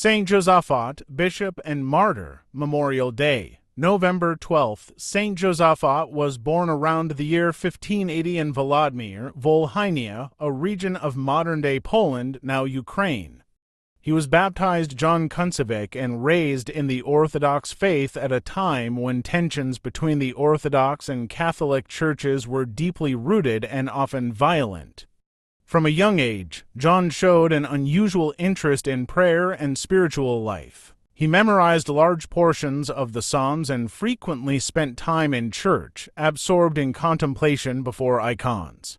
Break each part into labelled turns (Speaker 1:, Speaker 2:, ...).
Speaker 1: Saint Josaphat, Bishop and Martyr, Memorial Day. November 12th, Saint Josaphat was born around the year 1580 in Volodymyr, Volhynia, a region of modern-day Poland, now Ukraine. He was baptized John Kuncevich and raised in the Orthodox faith at a time when tensions between the Orthodox and Catholic churches were deeply rooted and often violent. From a young age, John showed an unusual interest in prayer and spiritual life. He memorized large portions of the Psalms and frequently spent time in church, absorbed in contemplation before icons.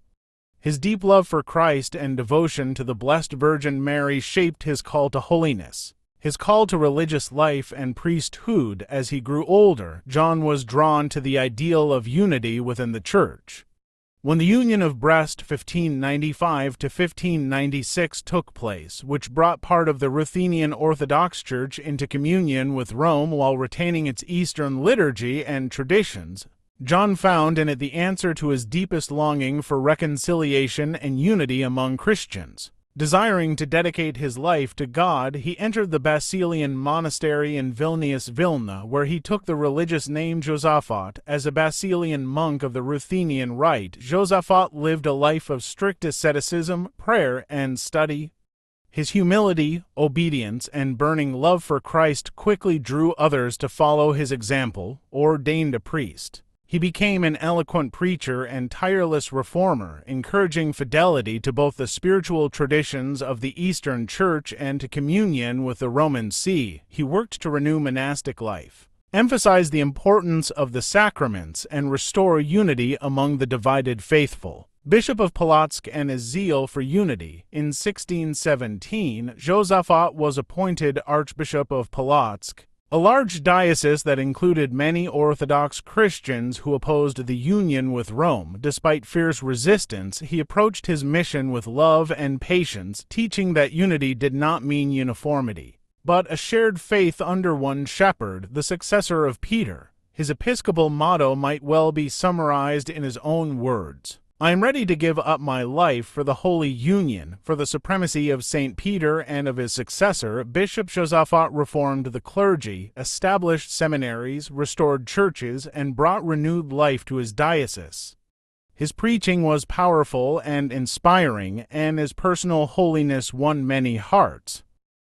Speaker 1: His deep love for Christ and devotion to the Blessed Virgin Mary shaped his call to holiness. His call to religious life and priesthood. As he grew older, John was drawn to the ideal of unity within the Church. When the Union of Brest 1595 to 1596 took place, which brought part of the Ruthenian Orthodox Church into communion with Rome while retaining its Eastern liturgy and traditions, John found in it the answer to his deepest longing for reconciliation and unity among Christians. Desiring to dedicate his life to God, he entered the Basilian monastery in Vilnius, Vilna, where he took the religious name Josaphat. As a Basilian monk of the Ruthenian rite, Josaphat lived a life of strict asceticism, prayer, and study. His humility, obedience, and burning love for Christ quickly drew others to follow his example. Ordained a priest, he became an eloquent preacher and tireless reformer, encouraging fidelity to both the spiritual traditions of the Eastern Church and to communion with the Roman See. He worked to renew monastic life, emphasize the importance of the sacraments, and restore unity among the divided faithful. Bishop of Polotsk and his zeal for unity, in 1617, Josaphat was appointed Archbishop of Polotsk, a large diocese that included many Orthodox Christians who opposed the union with Rome. Despite fierce resistance, he approached his mission with love and patience, teaching that unity did not mean uniformity, but a shared faith under one shepherd, the successor of Peter. His episcopal motto might well be summarized in his own words: "I am ready to give up my life for the Holy Union." For the supremacy of St. Peter and of his successor, Bishop Josaphat reformed the clergy, established seminaries, restored churches, and brought renewed life to his diocese. His preaching was powerful and inspiring, and his personal holiness won many hearts.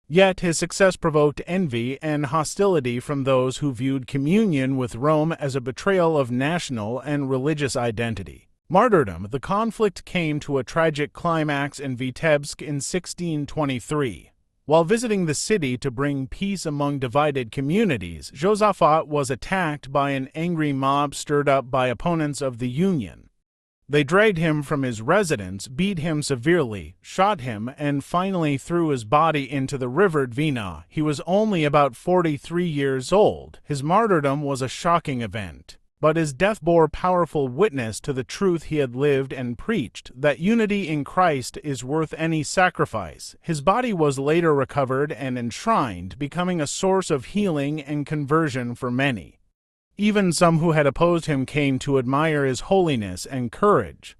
Speaker 1: Yet his success provoked envy and hostility from those who viewed communion with Rome as a betrayal of national and religious identity. Martyrdom. The conflict came to a tragic climax in Vitebsk in 1623. While visiting the city to bring peace among divided communities, Josaphat was attacked by an angry mob stirred up by opponents of the Union. They dragged him from his residence, beat him severely, shot him, and finally threw his body into the river Dvina. He was only about 43 years old. His martyrdom was a shocking event, but his death bore powerful witness to the truth he had lived and preached, that unity in Christ is worth any sacrifice. His body was later recovered and enshrined, becoming a source of healing and conversion for many. Even some who had opposed him came to admire his holiness and courage.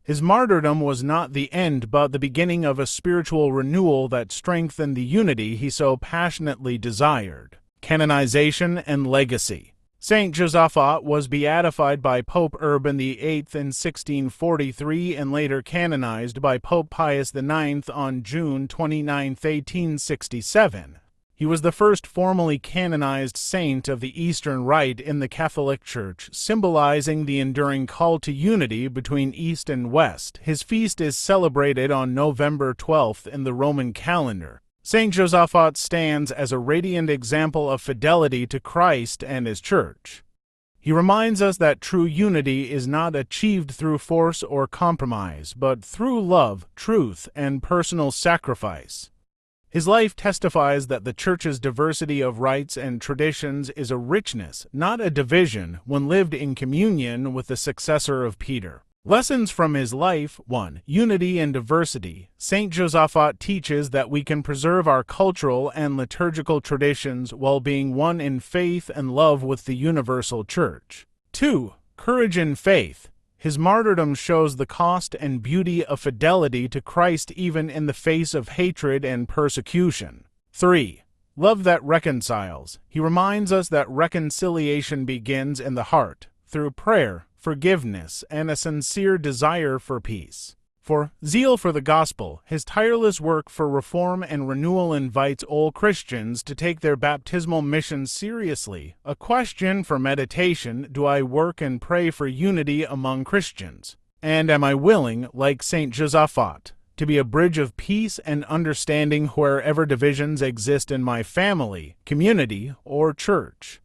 Speaker 1: His martyrdom was not the end, but the beginning of a spiritual renewal that strengthened the unity he so passionately desired. Canonization and legacy. Saint Josaphat was beatified by Pope Urban VIII in 1643 and later canonized by Pope Pius IX on June 29, 1867. He was the first formally canonized saint of the Eastern Rite in the Catholic Church, symbolizing the enduring call to unity between East and West. His feast is celebrated on November 12th in the Roman calendar. Saint Josaphat stands as a radiant example of fidelity to Christ and his Church. He reminds us that true unity is not achieved through force or compromise, but through love, truth, and personal sacrifice. His life testifies that the Church's diversity of rites and traditions is a richness, not a division, when lived in communion with the successor of Peter. Lessons from his life. 1. Unity and diversity. Saint Josaphat teaches that we can preserve our cultural and liturgical traditions while being one in faith and love with the universal Church. 2. Courage and faith. His martyrdom shows the cost and beauty of fidelity to Christ even in the face of hatred and persecution. 3. love that reconciles. He reminds us that reconciliation begins in the heart, through prayer, forgiveness, and a sincere desire for peace. For zeal for the gospel, his tireless work for reform and renewal invites all Christians to take their baptismal mission seriously. A question for meditation: do I work and pray for unity among Christians? And am I willing, like St. Josaphat, to be a bridge of peace and understanding wherever divisions exist in my family, community, or church?